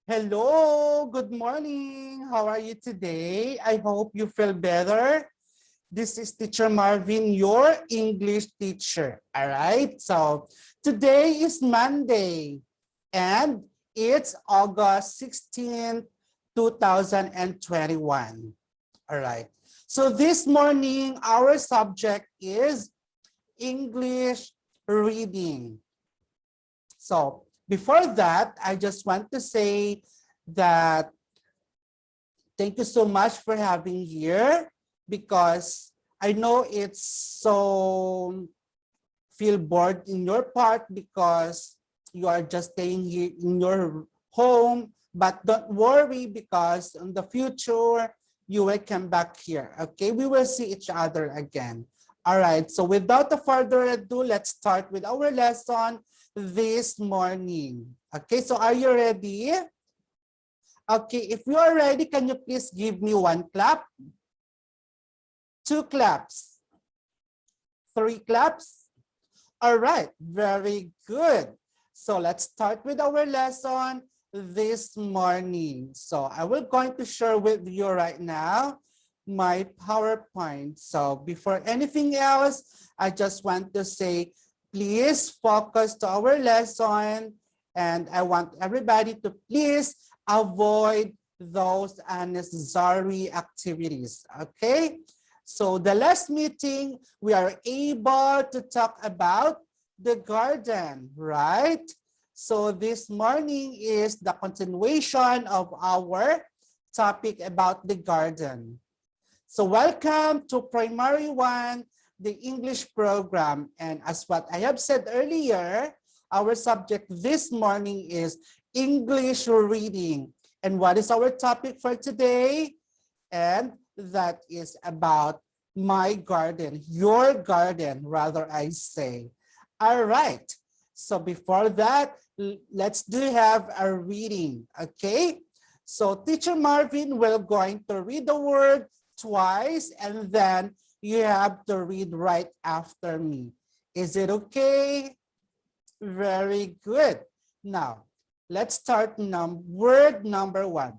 Hello, good morning. How are you today? I hope you feel better. This is Teacher Marvin, your English teacher. All right. So today is Monday and it's August 16th, 2021. All right. So this morning, our subject is English reading. So before that, I just want to say that thank you so much for having here because I know it's so feel bored in your part because you are just staying here in your home, but don't worry because in the future, you will come back here, okay? We will see each other again. All right, so without further ado, let's start with our lesson this morning. Okay, so are you ready? Okay, if you are ready, can you please give me 1 clap? 2 claps? 3 claps? All right, very good. So let's start with our lesson this morning. So I will going to share with you right now my PowerPoint. So before anything else, I just want to say, please focus to our lesson. And I want everybody to please avoid those unnecessary activities, okay? So the last meeting, we are able to talk about the garden, right? So this morning is the continuation of our topic about the garden. So welcome to Primary 1, the English program. And as what I have said earlier, our subject this morning is English reading. And what is our topic for today? And that is about my garden, your garden, rather I say. All right. So before that, let's have a reading, okay? So Teacher Marvin will going to read the word twice and then you have to read right after me. Is it okay? Very good. Now, let's start word number 1.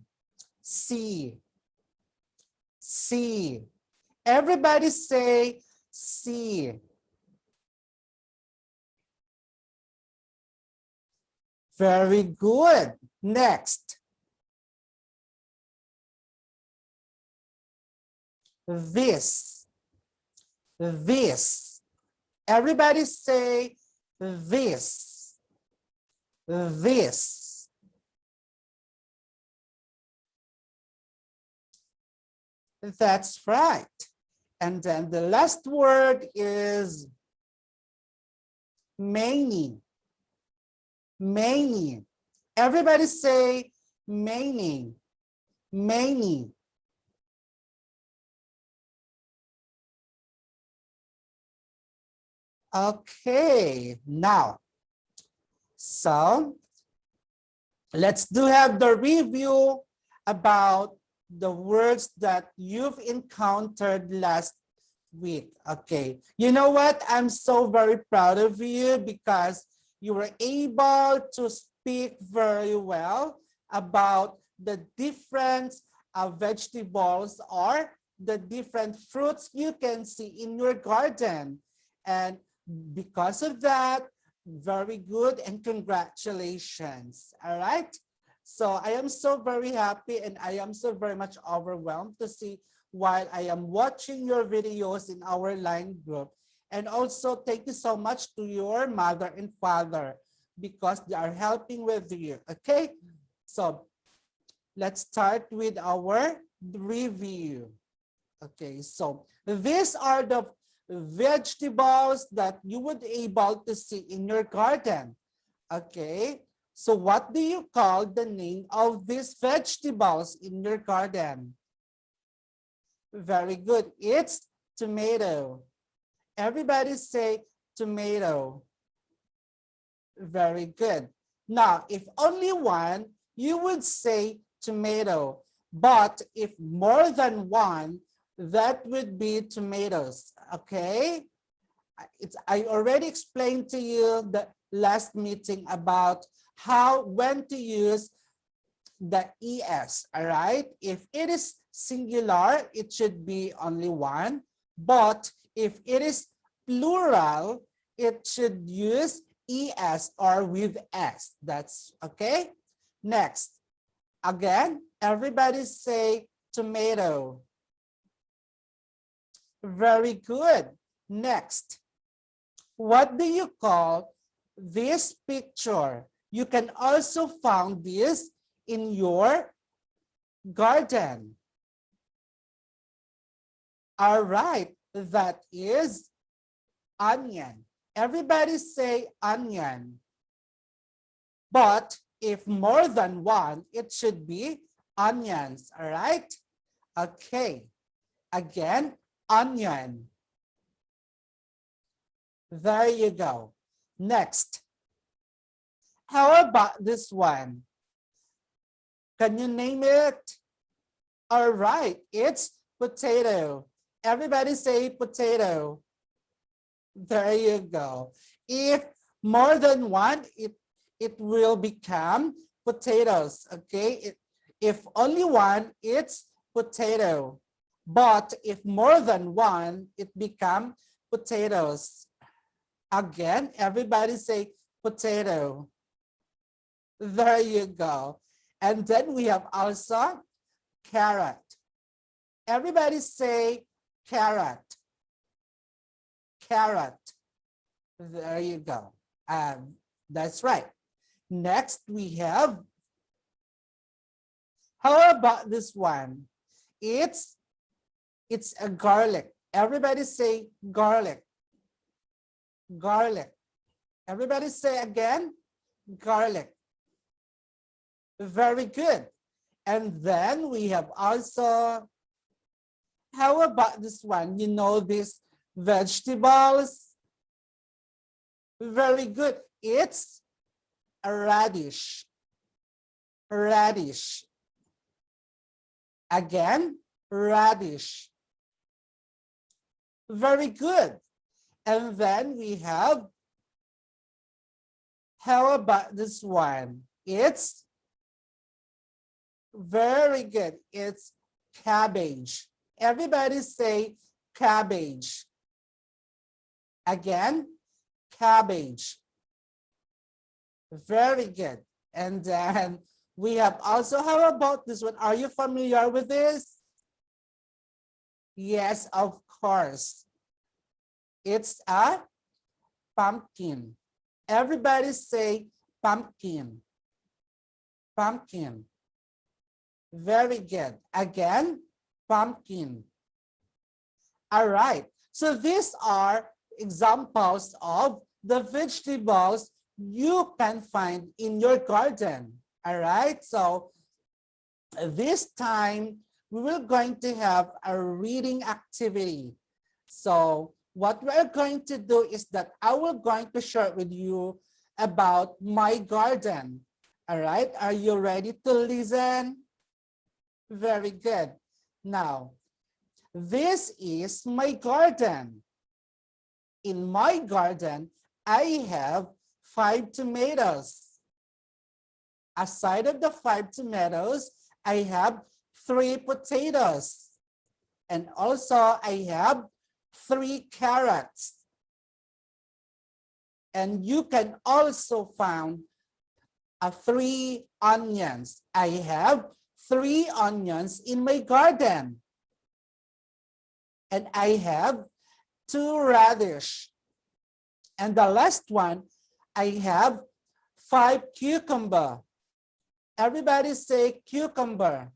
See. See. Everybody say see. Very good. Next. This. This. Everybody say this. This. That's right. And then the last word is many. Many. Everybody say many. Many. Okay, now, so let's have the review about the words that you've encountered last week. Okay, you know what? I'm so very proud of you because you were able to speak very well about the different vegetables or the different fruits you can see in your garden. And because of that, very good and congratulations. All right. So I am so very happy and I am so very much overwhelmed to see while I am watching your videos in our line group. And also thank you so much to your mother and father because they are helping with you. Okay. So let's start with our review. Okay. So these are the vegetables that you would able to see in your garden. Okay, so what do you call the name of these vegetables in your garden? Very good. It's tomato. Everybody say tomato. Very good. Now, if only one, you would say tomato. But if more than one, that would be tomatoes. Okay? I already explained to you the last meeting about when to use the es, all right? If it is singular, it should be only one. But if it is plural, it should use es or with s. That's okay. Next, again, everybody say tomato. Very good. Next, what do you call this picture? You can also find this in your garden. All right, that is onion. Everybody say onion. But if more than one, it should be onions, all right? Okay, again, onion. There you go. Next, how about this one? Can you name it? All right, it's potato. Everybody say potato. There you go. If more than one, it will become potatoes, okay? If only one, it's potato. But if more than one, it becomes potatoes. Again, everybody say potato. There you go. And then we have also carrot. Everybody say carrot. Carrot. There you go. That's right. Next we have, how about this one? It's a garlic. Everybody say garlic. Garlic. Everybody say again, garlic. Very good. And then we have also, how about this one? You know these vegetables? Very good. It's a radish. Radish. Again, radish. Very good. And then we have, how about this one? It's very good. It's cabbage. Everybody say cabbage. Again, cabbage. Very good. And then we have also, how about this one? Are you familiar with this? Yes, of course. It's a pumpkin. Everybody say pumpkin. Pumpkin. Very good. Again, pumpkin. All right. So these are examples of the vegetables you can find in your garden. All right. So this time we will going to have a reading activity. So what we're going to do is that I will going to share with you about my garden. All right. Are you ready to listen? Very good. Now, this is my garden. In my garden, I have 5 tomatoes. Aside of the 5 tomatoes, I have 3 potatoes. And also I have 3 carrots. And you can also find 3 onions. I have 3 onions in my garden. And I have 2 radish. And the last one, I have 5 cucumber. Everybody say cucumber.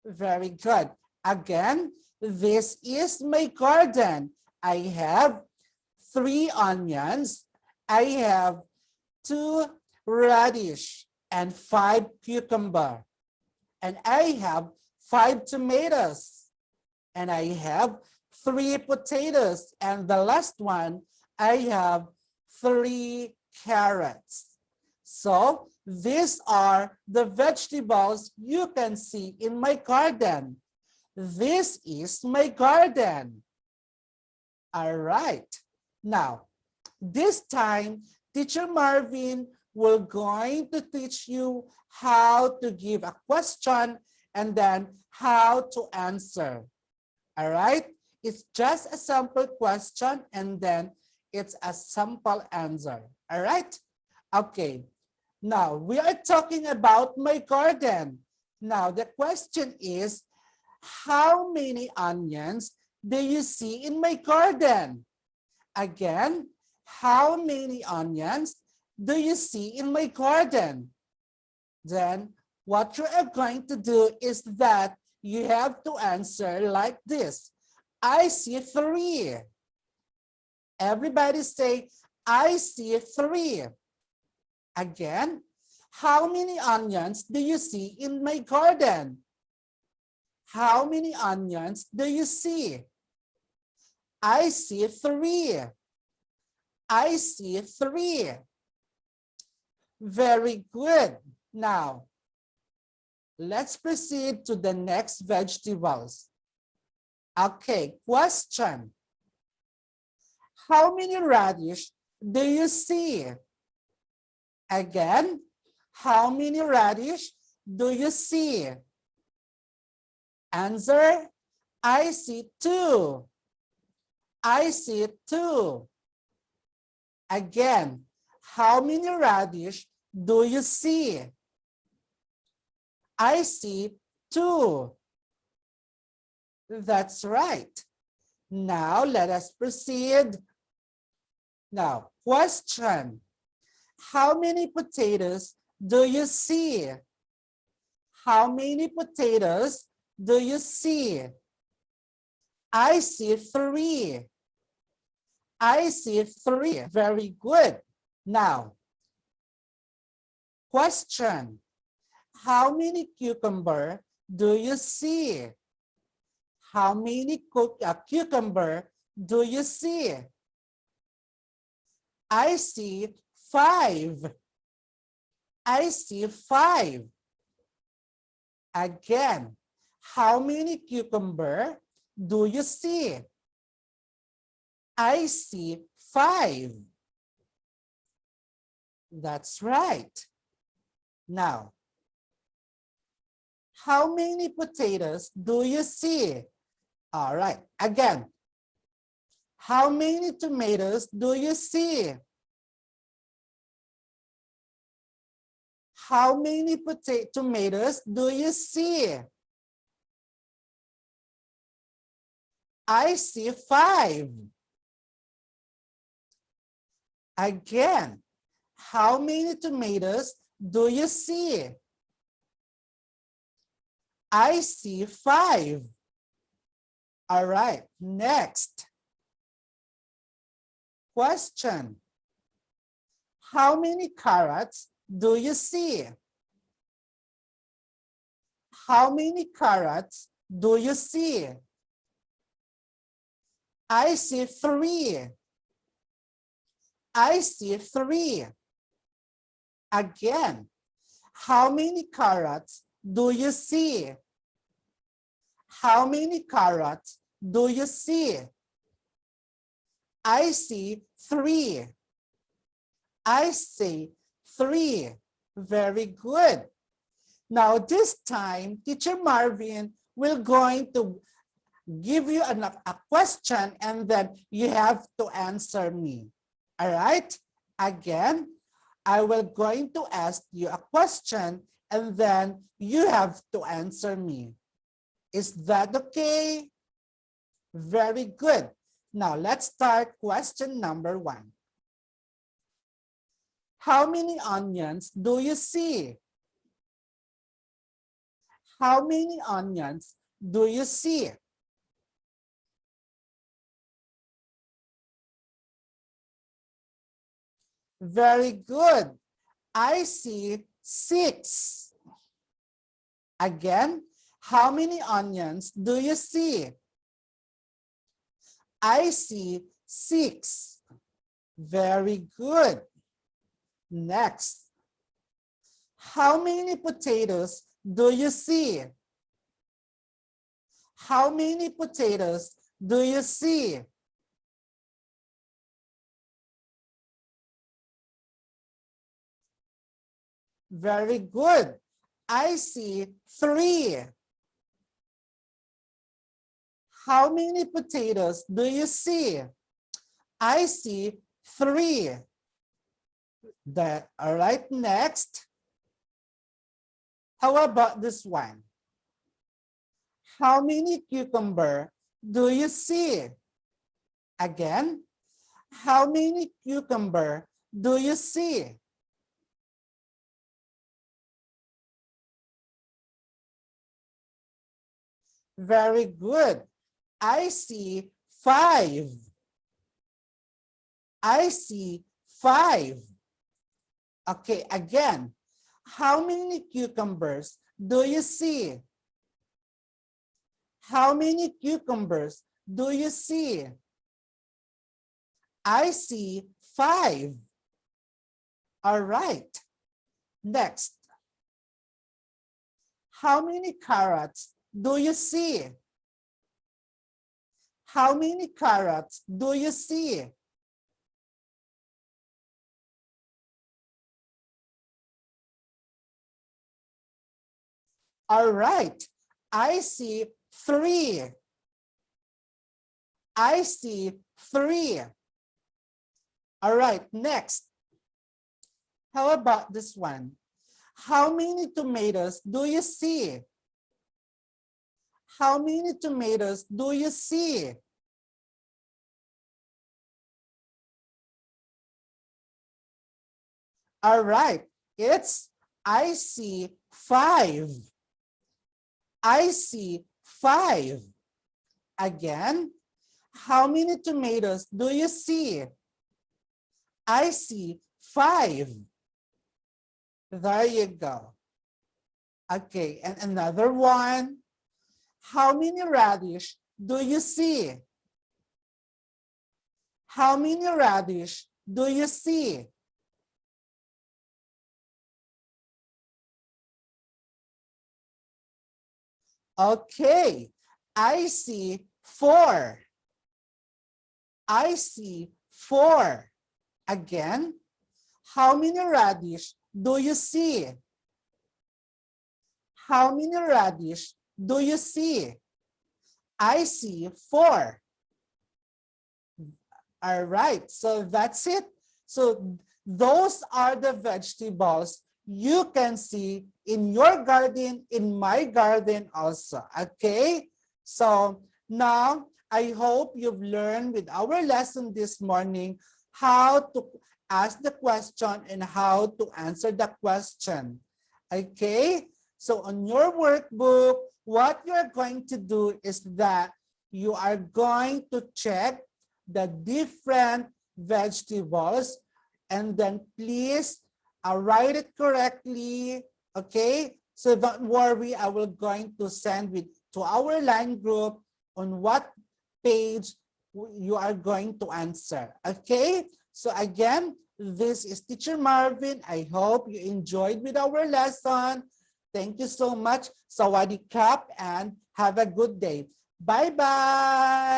Very good. Again, this is my garden. I have 3 onions. I have 2 radish and 5 cucumber. And I have 5 tomatoes. And I have 3 potatoes. And the last one, I have 3 carrots. So these are the vegetables you can see in my garden. This is my garden. All right. Now, this time, Teacher Marvin we're going to teach you how to give a question and then how to answer. All right? It's just a sample question and then it's a sample answer. All right? Okay. Now, we are talking about my garden. Now, the question is, how many onions do you see in my garden? Again, how many onions do you see in my garden? Then what you are going to do is that you have to answer like this. I see 3. Everybody say, I see 3. Again, how many onions do you see in my garden? How many onions do you see? I see 3. I see 3. Very good. Now, let's proceed to the next vegetables. Okay, question. How many radish do you see? Again, how many radish do you see? Answer, I see 2. I see 2. Again, how many radish do you see? I see 2. That's right. Now let us proceed. Now, question. How many potatoes do you see? How many potatoes do you see? I see 3. I see 3. Very good. Now, question. How many cucumber do you see? How many cucumber do you see? I see 5. I see 5. Again, how many cucumber do you see? I see 5. That's right. Now, how many potatoes do you see? All right, again, how many tomatoes do you see? How many tomatoes do you see? I see 5. Again, how many tomatoes do you see? I see 5. All right, next. Question. How many carrots do you see? How many carrots do you see? I see 3. I see 3. Again, how many carrots do you see? How many carrots do you see? I see 3. I see 3. Very good. Now this time, Teacher Marvin will going to give you a question and then you have to answer me. All right? Again, I will going to ask you a question and then you have to answer me. Is that okay? Very good. Now let's start question number 1. How many onions do you see? How many onions do you see? Very good. I see 6. Again, how many onions do you see? I see 6. Very good. Next. How many potatoes do you see? How many potatoes do you see? Very good. I see 3. How many potatoes do you see? I see 3. All right, next. How about this one? How many cucumber do you see? Again, how many cucumber do you see? Very good. I see 5. I see 5. Okay, again, how many cucumbers do you see? How many cucumbers do you see? I see 5. All right. Next. How many carrots do you see? How many carrots do you see? All right. I see 3. I see 3. All right, next. How about this one? How many tomatoes do you see? How many tomatoes do you see? All right, I see 5. I see 5. Again, how many tomatoes do you see? I see 5. There you go. Okay, and another one. How many radish do you see? How many radish do you see? Okay, I see 4. I see 4. Again, how many radish do you see? How many radish do you see? I see 4. All right, so that's it. So those are the vegetables you can see in your garden, in my garden also, okay? So now I hope you've learned with our lesson this morning how to ask the question and how to answer the question, okay? So on your workbook, what you're going to do is that you are going to check the different vegetables and then please write it correctly, okay? So don't worry, I will going to send it to our line group on what page you are going to answer, okay? So again, this is Teacher Marvin. I hope you enjoyed with our lesson. Thank you so much. Sawadee krap and have a good day. Bye-bye.